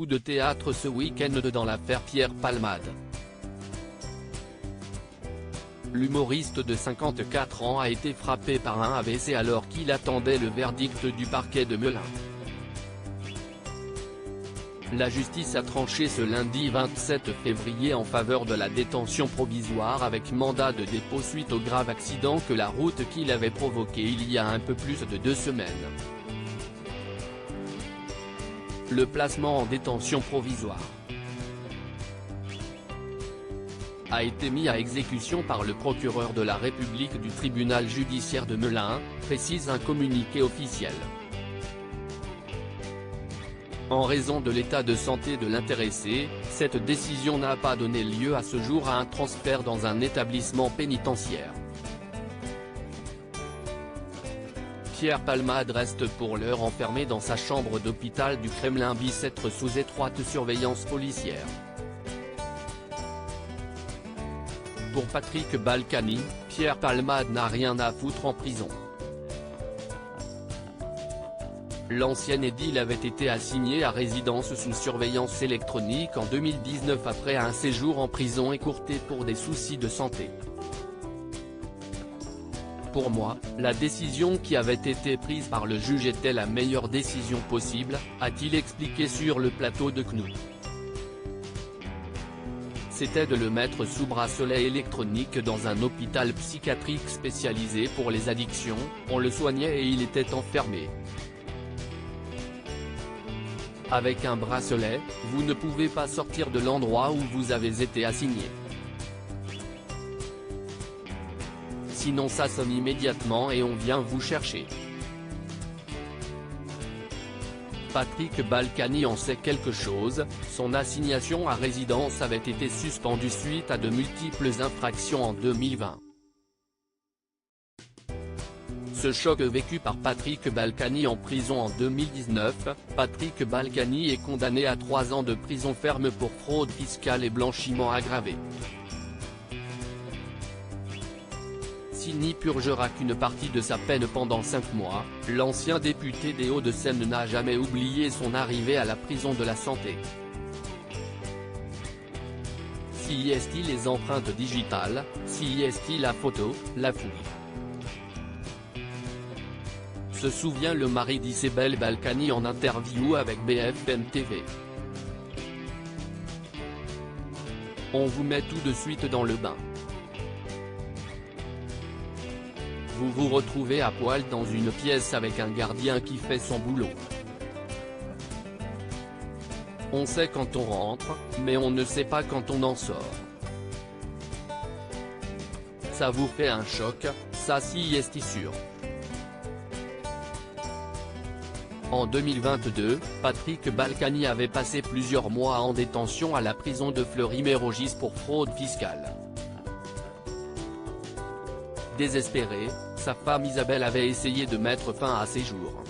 coup de théâtre ce week-end dans l'affaire Pierre Palmade. L'humoriste de 54 ans a été frappé par un AVC alors qu'il attendait le verdict du parquet de Melun. La justice a tranché ce lundi 27 février en faveur de la détention provisoire avec mandat de dépôt suite au grave accident que la route qu'il avait provoqué il y a un peu plus de 2 semaines. Le placement en détention provisoire a été mis à exécution par le procureur de la République du tribunal judiciaire de Melun, précise un communiqué officiel. En raison de l'état de santé de l'intéressé, cette décision n'a pas donné lieu à ce jour à un transfert dans un établissement pénitentiaire. Pierre Palmade reste pour l'heure enfermé dans sa chambre d'hôpital du Kremlin Bicêtre sous étroite surveillance policière. Pour Patrick Balkany, Pierre Palmade n'a rien à foutre en prison. L'ancien édile avait été assigné à résidence sous surveillance électronique en 2019 après un séjour en prison écourté pour des soucis de santé. Pour moi, la décision qui avait été prise par le juge était la meilleure décision possible, a-t-il expliqué sur le plateau de CNews. C'était de le mettre sous bracelet électronique dans un hôpital psychiatrique spécialisé pour les addictions, on le soignait et il était enfermé. Avec un bracelet, vous ne pouvez pas sortir de l'endroit où vous avez été assigné. Sinon ça sonne immédiatement et on vient vous chercher. Patrick Balkany en sait quelque chose, son assignation à résidence avait été suspendue suite à de multiples infractions en 2020. Ce choc vécu par Patrick Balkany en prison en 2019, Patrick Balkany est condamné à 3 ans de prison ferme pour fraude fiscale et blanchiment aggravé. S'il n'y purgera qu'une partie de sa peine pendant 5 mois, l'ancien député des Hauts-de-Seine n'a jamais oublié son arrivée à la prison de la Santé. Si est-il les empreintes digitales, si est-il la photo, la fouille. Se souvient le mari d'Isabelle Balkany en interview avec BFM TV. On vous met tout de suite dans le bain. Vous vous retrouvez à poil dans une pièce avec un gardien qui fait son boulot. On sait quand on rentre, mais on ne sait pas quand on en sort. Ça vous fait un choc, ça si est sûr. En 2022, Patrick Balkany avait passé plusieurs mois en détention à la prison de Fleury-Mérogis pour fraude fiscale. Désespérée, sa femme Isabelle avait essayé de mettre fin à ses jours.